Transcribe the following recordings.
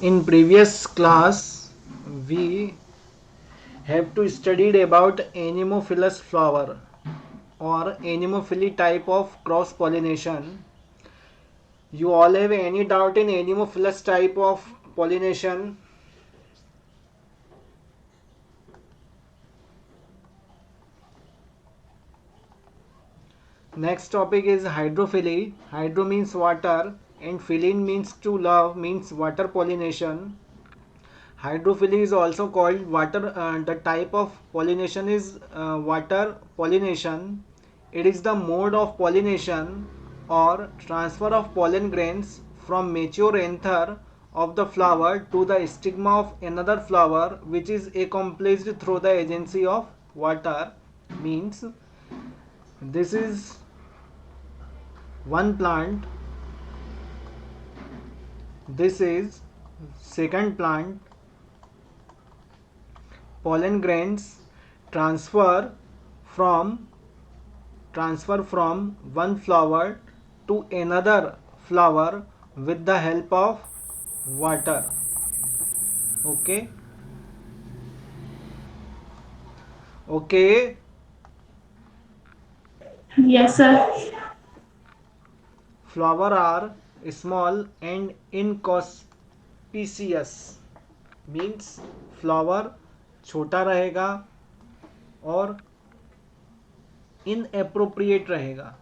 In previous class, we have to studied about anemophilous flower or anemophily type of cross pollination. You all have any doubt in anemophilous type of pollination? Next topic is hydrophily. Hydro means water and philin means to love, means water pollination. Hydrophily is also called water. The type of pollination is water pollination. It is the mode of pollination or transfer of pollen grains from mature anther of the flower to the stigma of another flower, which is accomplished through the agency of water. Means this is one plant, this is second plant. Pollen grains transfer from one flower to another flower with the help of water. Okay. Okay. Yes, sir. Flower are small and inconspicuous. Means flower छोटा रहेगा और inappropriate रहेगा.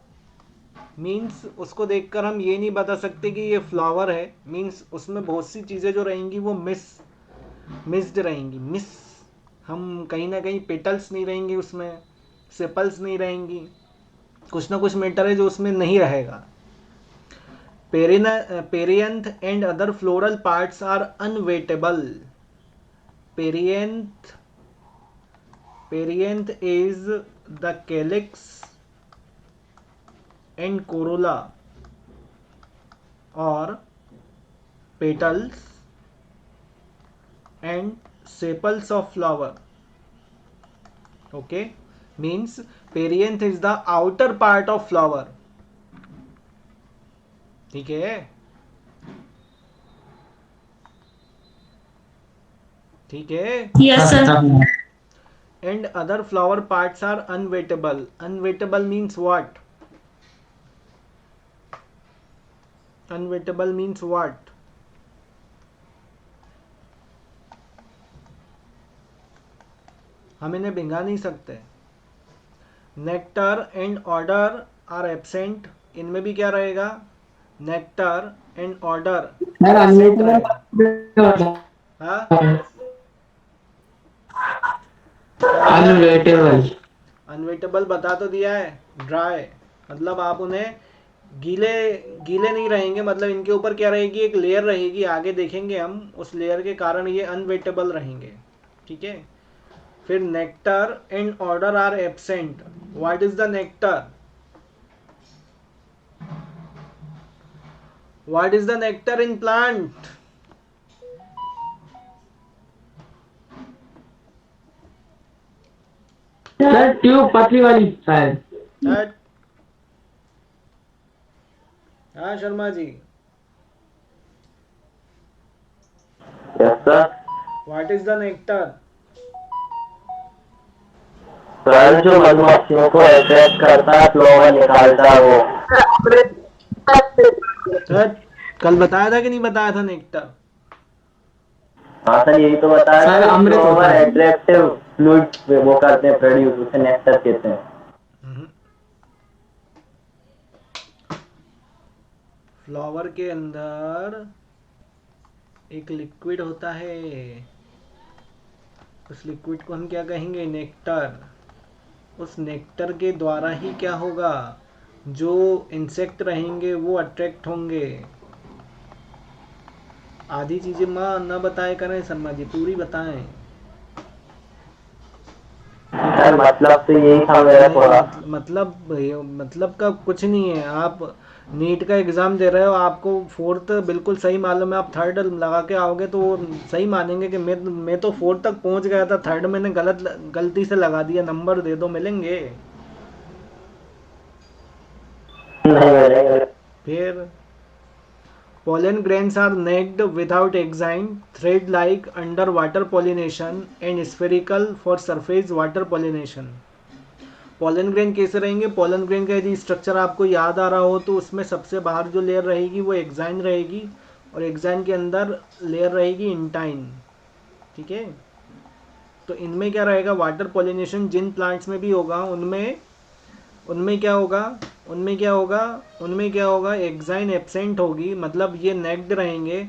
Means उसको देखकर हम ये नहीं बता सकते कि ये फ्लावर है. मीन्स उसमें बहुत सी चीज़ें जो रहेंगी वो मिस्ड रहेंगी. हम कहीं ना कहीं पेटल्स नहीं रहेंगी, उसमें सेपल्स नहीं रहेंगी. कुछ ना कुछ मैटर है जो उसमें नहीं रहेगा. Perianth and other floral parts are unweightable. Perianth is the calyx and corolla or petals and sepals of flower. Okay, means perianth is the outer part of flower. ठीक है. ठीक है. Yes, sir. And other flower parts are unweightable. Unweightable means what? Unweightable means what? हम इन्हें भिंगा नहीं सकते. Nectar and odour are absent. इनमें भी क्या रहेगा? नेक्टर एंड ऑर्डर एब्सेंट रहेगा. हाँ, अनवेटेबल. अनवेटेबल बता तो दिया है. ड्राई मतलब आप उन्हें गीले गीले नहीं रहेंगे. मतलब इनके ऊपर क्या रहेगी? एक लेयर रहेगी. आगे देखेंगे हम. उस लेयर के कारण ये अनवेटेबल रहेंगे. ठीक है. फिर nectar and odour are absent. What is the nectar? What is the nectar in plant? Sir tube पतली वाली शायद. हाँ Sharma ji. Yes sir. What is the nectar? Sir जो मधुमक्खियों को अट्रैक्ट करता है, फ्लोवर निकालता है वो. कल बताया था कि नहीं बताया था नेक्टर? हाँ सर, यही तो बताया सर, था. अमृत होता फ्लोवर है. अट्रैक्टिव फ्लूइड वो करते हैं प्रोड्यूस, उसे नेक्टर कहते हैं. फ्लावर के अंदर एक लिक्विड होता है. उस लिक्विड को हम क्या कहेंगे? नेक्टर. उस नेक्टर के द्वारा ही क्या होगा? जो इंसेक्ट रहेंगे वो अट्रैक्ट होंगे. आधी चीजें माँ न बताए करें शर्मा जी, पूरी बताएं. सर मतलब तो यही था मेरा थोड़ा. मतलब का कुछ नहीं है. आप नीट का एग्ज़ाम दे रहे हो, आपको फोर्थ बिल्कुल सही मालूम है. आप थर्ड लगा के आओगे तो वो सही मानेंगे कि मैं तो फोर्थ तक पहुंच गया था, थर्ड मैंने गलती से लगा दिया. नंबर दे दो, मिलेंगे. नहीं मिलेंगे. फिर Pollen grains are naked without exine, thread-like underwater pollination and spherical for surface water pollination. Pollen grain कैसे रहेंगे? पॉलन ग्रेन का यदि स्ट्रक्चर आपको याद आ रहा हो तो उसमें सबसे बाहर जो लेयर रहेगी वो एक्साइन रहेगी और एक्साइन के अंदर लेयर रहेगी इंटाइन। ठीक है, तो इनमें क्या रहेगा? वाटर पॉलिनेशन जिन प्लांट्स में भी होगा उनमें क्या होगा? उनमें क्या होगा? एक्साइन एब्सेंट होगी, मतलब ये नेक्ड रहेंगे।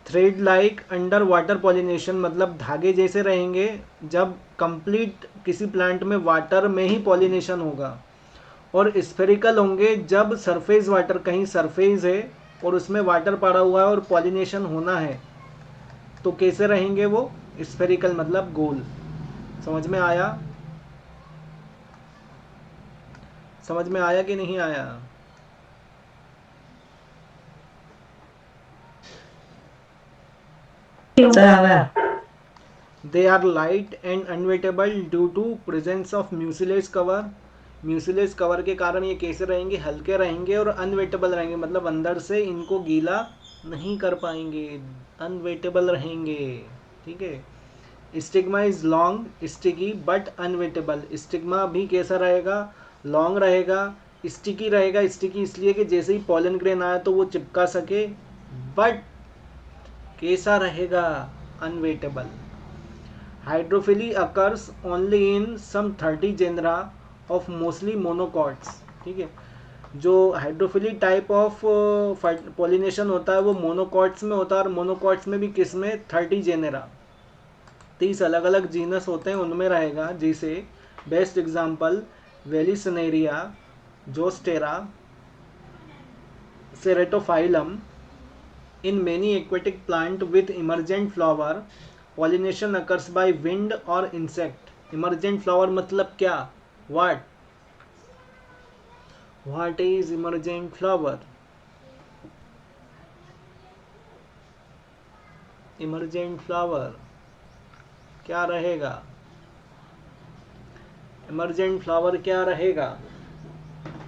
Thread like under water pollination मतलब धागे जैसे रहेंगे जब कंप्लीट किसी प्लांट में वाटर में ही पॉलिनेशन होगा। और स्फेरिकल होंगे जब सरफेस वाटर, कहीं सरफेस है और उसमें वाटर पड़ा हुआ है और पॉलिनेशन होना है, तो कैसे रहेंगे वो? स्फेरिकल मतलब गोल। समझ में आया? समझ में आया कि नहीं आया? They are light and unwettable due to presence of mucilage cover. Mucilage cover के कारण ये कैसे रहेंगे? हल्के रहेंगे और अनवेटेबल रहेंगे, मतलब अंदर से इनको गीला नहीं कर पाएंगे, अनवेटेबल रहेंगे। ठीक है। Stigma is long sticky but unwettable. Stigma भी कैसा रहेगा? लॉन्ग रहेगा, स्टिकी रहेगा। स्टिकी इसलिए कि जैसे ही पॉलन ग्रेन आया तो वो चिपका सके, बट कैसा रहेगा? Unwettable. Hydrophily occurs only in some 30 genera of mostly monocots. ठीक है, जो हाइड्रोफिली टाइप ऑफ पॉलिनेशन होता है वो मोनोकॉट्स में होता है, और मोनोकॉट्स में भी किस में? 30 जेनेरा, 30 अलग अलग जीनस होते हैं उनमें रहेगा। जैसे best example Vallisneria, Zostera, Ceratophyllum. In many aquatic plant with emergent flower pollination occurs by wind और इंसेक्ट। इमर्जेंट फ्लावर मतलब क्या? What is emergent flower? Emergent flower क्या रहेगा? Emergent flower क्या रहेगा?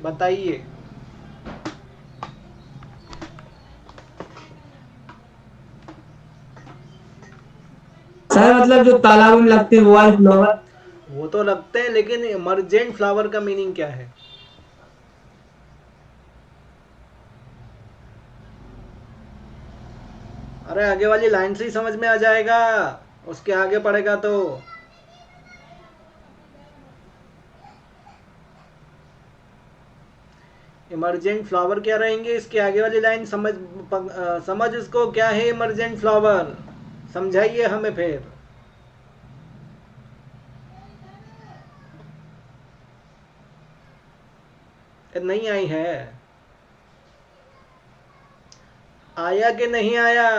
बताइए। सर मतलब जो तालाब में लगते हैं वो वाले फ्लावर। वो तो लगते हैं, लेकिन इमर्जेंट फ्लावर का मीनिंग क्या है? अरे आगे वाली लाइन से ही समझ में आ जाएगा, उसके आगे पड़ेगा तो। इमर्जेंट फ्लावर क्या रहेंगे? इसके आगे वाली लाइन समझ उसको क्या है इमर्जेंट फ्लावर, समझाइए हमें फिर। नहीं आई है? आया कि नहीं आया?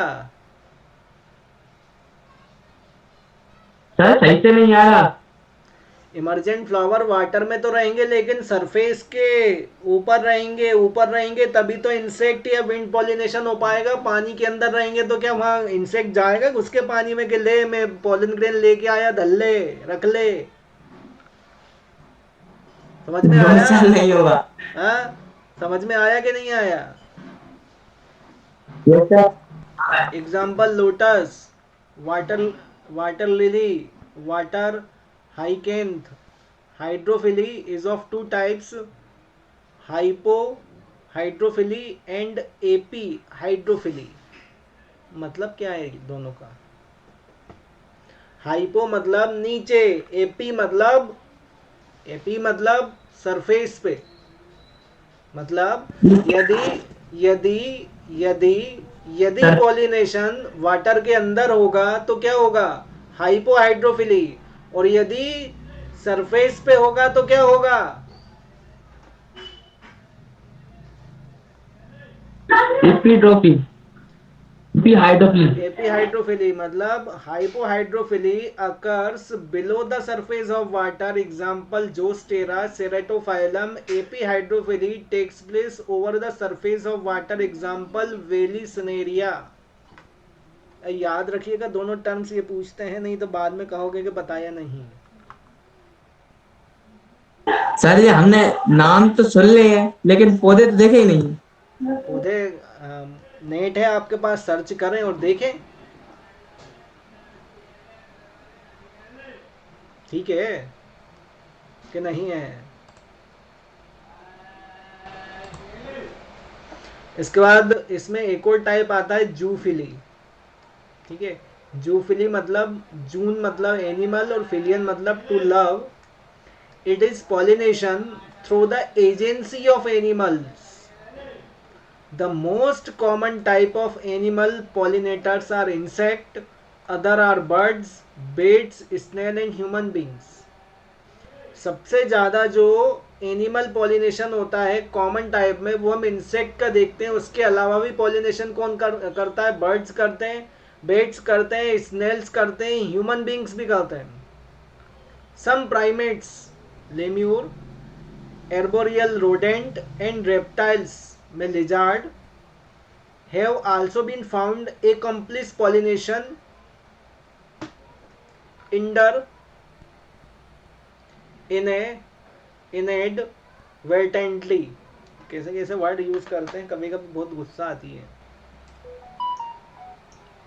सर सही से नहीं आ रहा। इमर्जेंट फ्लावर वाटर में तो रहेंगे लेकिन सरफेस के ऊपर रहेंगे तभी तो इंसेक्ट या विंड पॉलिनेशन हो पाएगा। पानी के अंदर रहेंगे तो क्या वहां इंसेक्ट जाएगा घुस के पानी में कि ले मैं पॉलन ग्रेन लेके आया, धल ले, रख ले? समझ में आया? नहीं होगा। हाँ, समझ में आया कि नहीं आया? Example lotus, water lily, water hyacinth. Hydrophily is of two types, hypo hydrophily and epi hydrophily. मतलब क्या है दोनों का? हाइपो मतलब नीचे, एपी मतलब सरफेस पे। मतलब यदि पॉलिनेशन वाटर के अंदर होगा तो क्या होगा? Hypo hydrophily. और यदि सरफेस पे होगा तो क्या होगा? एपीट्रोफी, एपीहाइड्रोफिली। एपीहाइड्रोफिली मतलब hypohydrophily occurs below the surface of water. Example Zostera, Ceratophyllum. Epihydrophily takes place over the surface of water. Example Vallisneria. याद रखिएगा दोनों टर्म्स ये पूछते हैं, नहीं तो बाद में कहोगे कि बताया नहीं। सर ये हमने नाम तो सुन लिए हैं लेकिन पौधे तो देखे ही नहीं। पौधे नेट है आपके पास, सर्च करें और देखें। ठीक है कि नहीं है? इसके बाद इसमें एक और टाइप आता है जूफिली। ठीक है, जूफिली मतलब जून मतलब एनिमल और फिलियन मतलब to love. It is pollination through the agency of animals. The most common type of animal pollinators are insect, other are birds, baits, snail and human beings. सबसे ज़्यादा जो एनिमल पॉलिनेशन होता है कॉमन टाइप में वो हम insect का देखते हैं। उसके अलावा भी पॉलिनेशन कौन करता है? बर्ड्स करते हैं, बेट्स करते हैं, स्नेल्स करते हैं, ह्यूमन बींग्स भी करते हैं। Some primates, lemur, arboreal rodent and reptiles में lizard have also been found accomplish pollination inadvertently। कैसे कैसे वर्ड यूज करते हैं, कभी कभी बहुत गुस्सा आती है।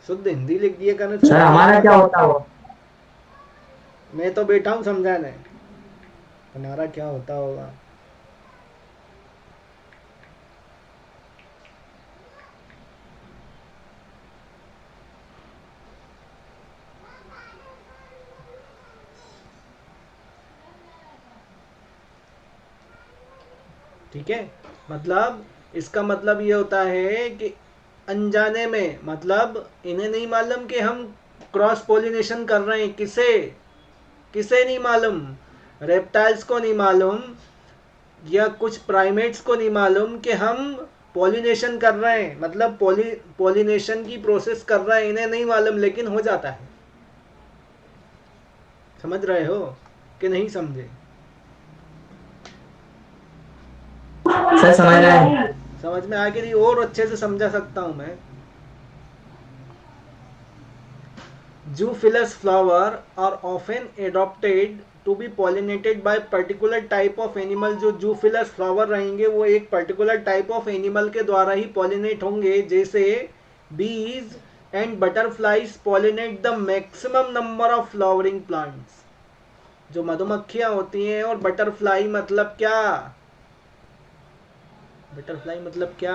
शुद्ध हिंदी लिख दिए करना। सर हमारा क्या होता हो? मैं तो बैठा हूँ समझाने, हमारा क्या होता होगा। ठीक है, मतलब इसका मतलब ये होता है कि अनजाने में, मतलब इन्हें नहीं मालूम कि हम क्रॉस पोलिनेशन कर रहे हैं। किसे किसे नहीं मालूम? रेप्टाइल्स को नहीं मालूम या कुछ प्राइमेट्स को नहीं मालूम कि हम पॉलिनेशन कर रहे हैं, मतलब पॉलिनेशन की प्रोसेस कर रहे हैं। इन्हें नहीं मालूम, लेकिन हो जाता है। समझ रहे हो कि नहीं समझे? सर समझ रहे हैं। समझ में आ गई? और अच्छे से समझा सकता हूं मैं। Zoophilus flower are often adopted to be pollinated by particular type of animal। जो Zoophilus flower रहेंगे वो एक particular type of animal के द्वारा ही pollinate होंगे। जैसे bees and butterflies pollinate the maximum number of flowering plants। जो मधुमक्खियां होती हैं, और बटरफ्लाई मतलब क्या? बटरफ्लाई मतलब क्या?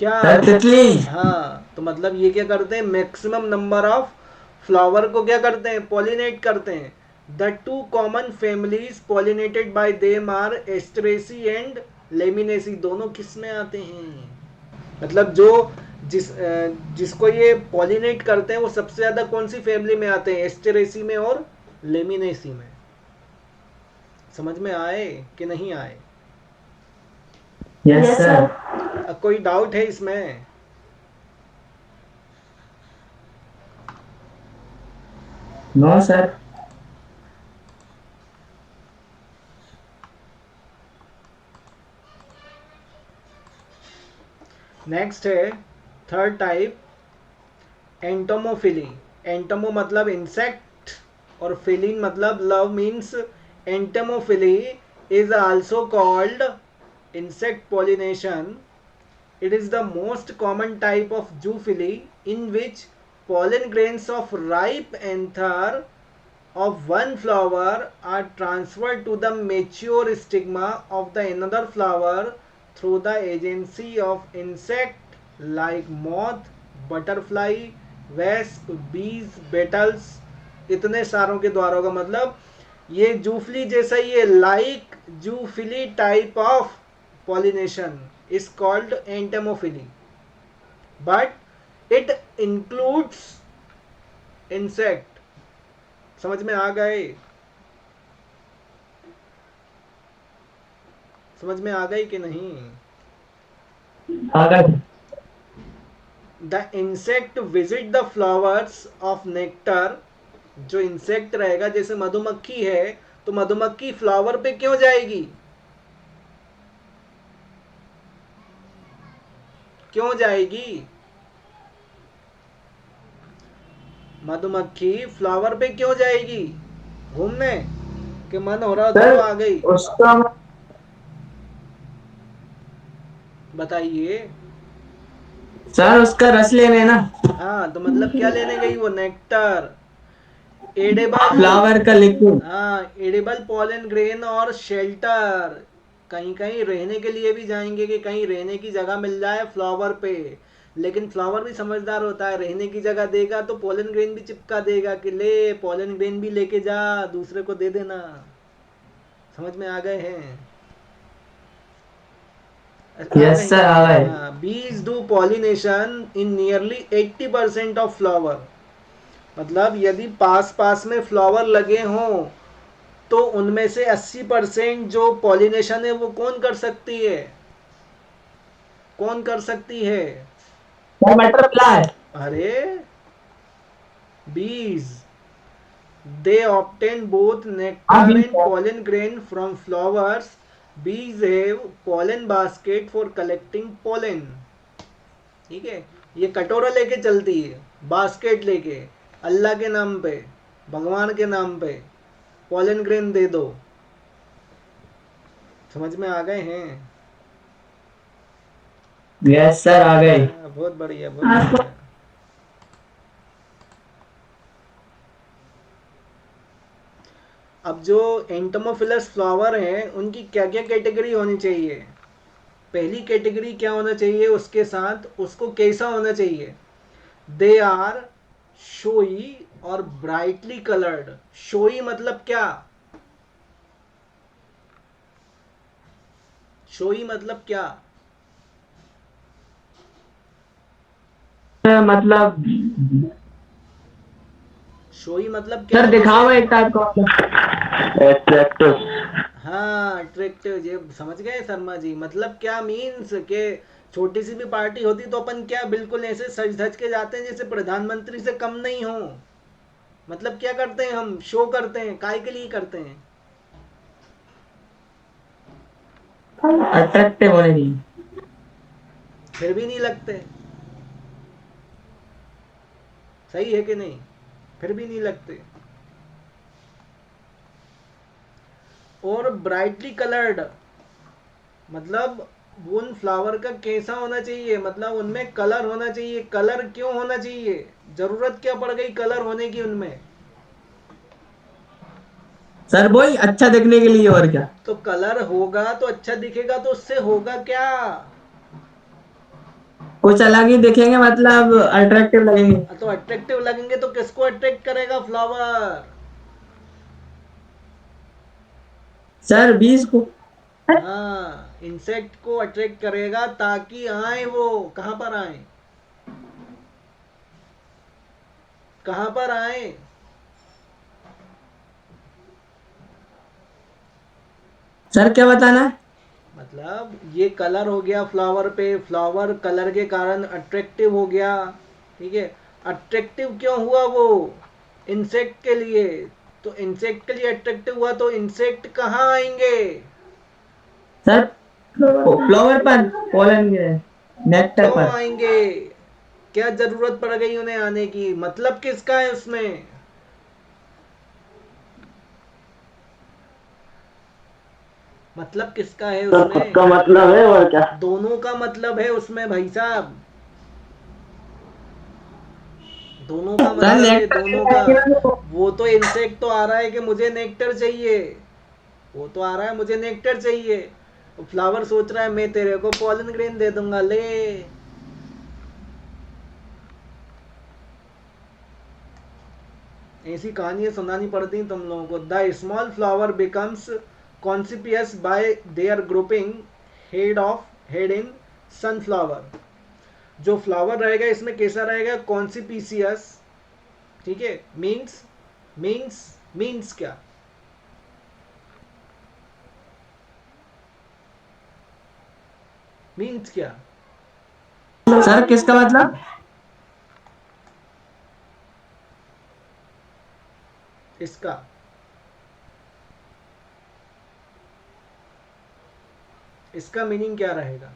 क्या? सर तितली। हाँ, तो मतलब ये क्या करते हैं? मैक्सिमम नंबर ऑफ फ्लावर को क्या करते हैं? पॉलिनेट करते हैं। The two common families pollinated by them are Asteraceae and Lamiaceae. दोनों किस में आते हैं? मतलब जो जिसको ये पॉलिनेट करते हैं वो सबसे ज्यादा कौन सी फैमिली में आते हैं? एस्टरेसी में और लेमिनेसी में। समझ में आए कि नहीं आए? Yes sir. कोई डाउट है इसमें? No sir. नेक्स्ट है थर्ड टाइप, एंटोमोफिली। एंटोमो मतलब इंसेक्ट और फिलिन मतलब love. Means entomophily is also called insect pollination। It is the most common type of zoophily in which pollen grains of ripe anther of one flower are transferred to the mature stigma of the another flower through the agency of insect like moth, butterfly, wasp, bees, beetles। इतने सारों के द्वारा होगा। मतलब ये जूफली जैसा ही है, like zoophily type of pollination is called entomophily, but it includes insect। समझ में आ गए? समझ में आ गई कि नहीं? आ गए। The insect visit the flowers of nectar। जो इंसेक्ट रहेगा, जैसे मधुमक्खी है, तो मधुमक्खी फ्लावर पे क्यों जाएगी? क्यों जाएगी? मधुमक्खी फ्लावर पे क्यों जाएगी? घूमने के मन हो रहा तो आ गई। उसका बताइए। सर उसका रस लेने ना। हाँ, तो मतलब क्या लेने गई वो? Nectar, edible. फ्लावर का लिक्विड। हाँ, एडिबल पॉलन ग्रेन और शेल्टर। कहीं कहीं रहने के लिए भी जाएंगे कि कहीं रहने की जगह मिल जाए फ्लावर पे। लेकिन फ्लावर भी समझदार होता है, रहने की जगह देगा तो पॉलन ग्रेन भी चिपका देगा कि ले पॉलन ग्रेन भी लेके जा, दूसरे को दे देना। समझ में आ गए हैं? आ यस गई। सर आ गए। हाँ, बीज do pollination in nearly 80% of flower. मतलब यदि पास पास में फ्लावर लगे हों तो उनमें से 80% जो पॉलिनेशन है वो कौन कर सकती है? कौन कर सकती है? Sir butterfly. अरे, बीज। दे ऑब्टेन बोथ हाँ नेक्टर भी and sir. pollen grain from flowers. Bees have pollen basket for collecting pollen. ठीक है, ये कटोरा लेके चलती है, बास्केट लेके, अल्लाह के नाम पे, भगवान के नाम पे, पॉलन ग्रेन दे दो। समझ में आ गए हैं? यस सर आ गए। बहुत बढ़िया, बहुत बढ़िया। अब जो एंटोमोफिलस फ्लावर हैं उनकी क्या क्या कैटेगरी होनी चाहिए? पहली कैटेगरी क्या होना चाहिए उसके साथ, उसको कैसा होना चाहिए? दे आर शोई और ब्राइटली कलर्ड। शोई मतलब क्या? शोई मतलब क्या? मतलब शोई मतलब क्या सर है दिखावा जैसे? एक टाइप का। एट्रैक्टिव। हाँ, अट्रैक्टिव। ये समझ गए शर्मा जी? मतलब क्या मीन्स के छोटी सी भी पार्टी होती तो अपन क्या बिल्कुल ऐसे सज धज के जाते हैं जैसे प्रधानमंत्री से कम नहीं हो। मतलब क्या करते हैं हम? शो करते हैं। काय के लिए करते हैं? अट्रैक्टिव होने की। फिर भी नहीं लगते। सही है कि नहीं? फिर भी नहीं लगते। और ब्राइटली कलर्ड मतलब उन फ्लावर का कैसा होना चाहिए? मतलब उनमें कलर होना चाहिए। कलर क्यों होना चाहिए? जरूरत क्या पड़ गई कलर होने की उनमें? सर वही अच्छा दिखने के लिए और क्या। तो कलर होगा तो अच्छा दिखेगा, तो उससे होगा क्या? कुछ अलग ही दिखेंगे, मतलब अट्रैक्टिव लगेंगे। तो अट्रैक्टिव लगेंगे तो किसको अट्रैक्ट करेगा फ्लावर? सर बीज को। हाँ, इंसेक्ट को अट्रैक्ट करेगा ताकि आए। वो कहां पर आए? कहां पर आए? सर क्या बताना है। मतलब ये कलर हो गया फ्लावर पे, फ्लावर कलर के कारण अट्रैक्टिव हो गया। ठीक है, अट्रैक्टिव क्यों हुआ वो? इंसेक्ट के लिए। तो इंसेक्ट के लिए अट्रैक्टिव हुआ तो इंसेक्ट कहाँ आएंगे? सर फ्लावर पर पोलन गिरे, नेक्टर क्यों पर। आएंगे? क्या जरूरत पड़ गई उन्हें आने की? मतलब किसका है उसमें? मतलब किसका है तो खुद उसमें? का मतलब है और क्या। दोनों का मतलब है उसमें भाई साहब। दोनों का सर मतलब है, दोनों का। नेक्टर। वो तो इंसेक्ट तो आ रहा है कि मुझे नेक्टर चाहिए। वो तो आ रहा है मुझे नेक्टर चाहिए। फ्लावर सोच रहा है मैं तेरे को पॉलन ग्रेन दे दूंगा, ले। ऐसी कहानियां सुनानी पड़ती हैं तुम लोगों को। The small flower becomes conspicuous by their grouping head in sunflower. जो फ्लावर रहेगा इसमें कैसा रहेगा? कॉन्सिपिसियस। ठीक है, मीन्स, मीन्स क्या? मीन्स क्या? सर किसका मतलब। इसका इसका मीनिंग क्या रहेगा?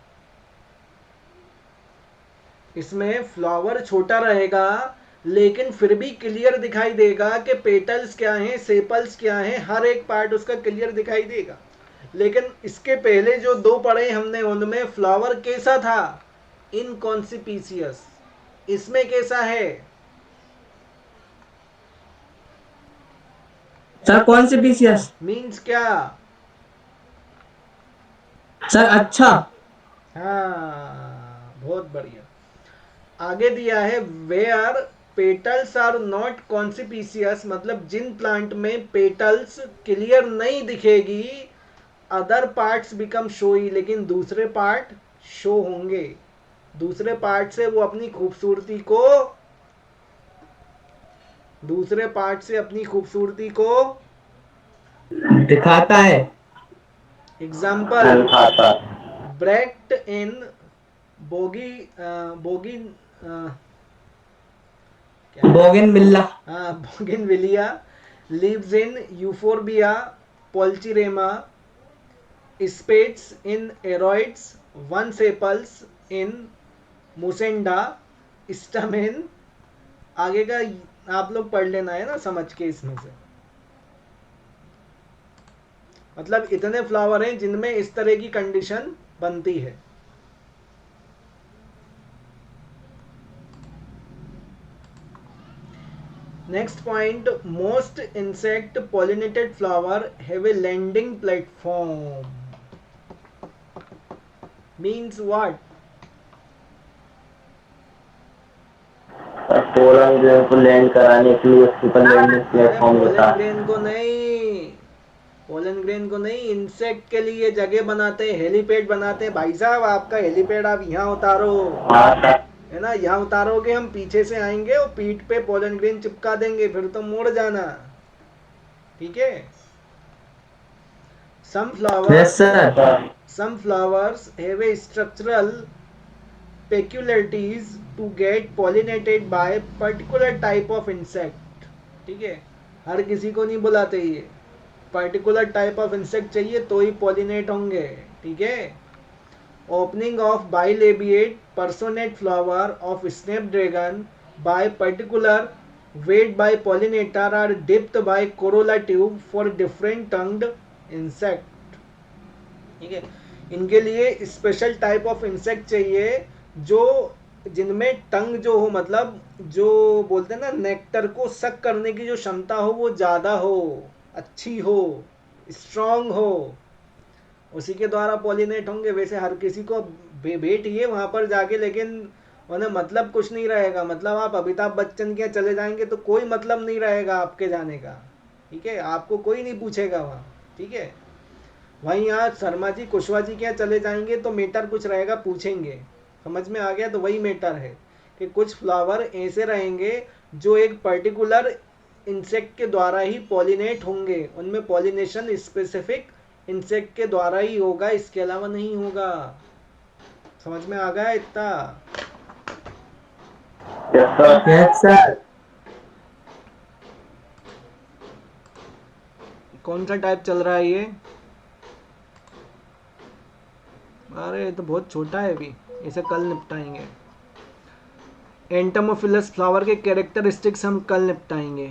इसमें फ्लावर छोटा रहेगा लेकिन फिर भी क्लियर दिखाई देगा कि पेटल्स क्या हैं, सेपल्स क्या हैं, हर एक पार्ट उसका क्लियर दिखाई देगा। लेकिन इसके पहले जो दो पढ़े हमने उनमें फ्लावर कैसा था, इनकॉन्सिपीसियस। इसमें कैसा है? सर कौन से पीसीएस? मीन्स क्या? सर अच्छा। हाँ, बहुत बढ़िया। आगे दिया है वेयर पेटल्स आर नॉट कॉन्सिपीसियस, मतलब जिन प्लांट में पेटल्स क्लियर नहीं दिखेगी, अदर पार्ट्स बिकम शोई, लेकिन दूसरे पार्ट शो होंगे। दूसरे पार्ट से वो अपनी खूबसूरती को, दूसरे पार्ट से अपनी खूबसूरती को दिखाता है। एग्जाम्पल खाता। ब्रेक्ट इन बोगी बोगी क्या है? बोगन बिल्ला। हाँ, बोगिनविलिया lives in Euphorbia polchirema, spades in aroids, one sepals in Musenda, stamen। आगे का आप लोग पढ़ लेना है ना समझ के इसमें से। मतलब इतने फ्लावर हैं जिनमें इस तरह की कंडीशन बनती है। Next point, most insect pollinated flower have a landing platform. Means what? Pollen grain को लैंड कराने के लिए उसके ऊपर लैंडिंग अरे प्लेटफॉर्म होता पोलन है। ग्रेन को नहीं, पोलन ग्रेन को नहीं, इंसेक्ट के लिए जगह बनाते हैं, हेलीपैड बनाते हैं। भाई साहब आपका हेलीपैड आप यहाँ उतारो, हाँ सर। है ना, यहाँ उतारोगे, हम पीछे से आएंगे और पीठ पे पोलन ग्रेन चिपका देंगे, फिर तो मुड़ जाना। ठीक है। Some yes flowers sir. some flowers have a structural peculiarities to get pollinated by particular type of insect। ठीक है, हर किसी को नहीं बुलाते, ये पर्टिकुलर टाइप ऑफ इंसेक्ट चाहिए तो ही पॉलिनेट होंगे। ठीक है। Opening of bilabiate personate flower of snapdragon by particular weight by pollinator are dipped by corolla tube for different tongued insect. ठीक है, इनके लिए स्पेशल टाइप ऑफ इंसेक्ट चाहिए जो, जिनमें टंग जो हो, मतलब जो बोलते हैं ना नेक्टर को सक करने की जो क्षमता हो वो ज़्यादा हो, अच्छी हो, स्ट्रांग हो, उसी के द्वारा पॉलिनेट होंगे। वैसे हर किसी को भेटिए वहाँ पर जाके, लेकिन उन्हें मतलब कुछ नहीं रहेगा। मतलब आप अमिताभ बच्चन के यहाँ चले जाएंगे तो कोई मतलब नहीं रहेगा आपके जाने का। ठीक है, आपको कोई नहीं पूछेगा वहाँ। ठीक है, वहीं यहाँ शर्मा जी कुशवाहा जी के यहाँ चले जाएंगे तो मेटर कुछ रहेगा, पूछेंगे। समझ में आ गया? तो वही मेटर है कि कुछ फ्लावर ऐसे रहेंगे जो एक पर्टिकुलर इंसेक्ट के द्वारा ही पॉलिनेट होंगे, उनमें पॉलिनेशन स्पेसिफिक इंसेक्ट के द्वारा ही होगा, इसके अलावा नहीं होगा। समझ में आ गया इतना? Yes sir. कौन सा टाइप चल रहा है ये? अरे ये तो बहुत छोटा है, अभी इसे कल निपटाएंगे। एंटमोफिलस फ्लावर के कैरेक्टरिस्टिक्स हम कल निपटाएंगे।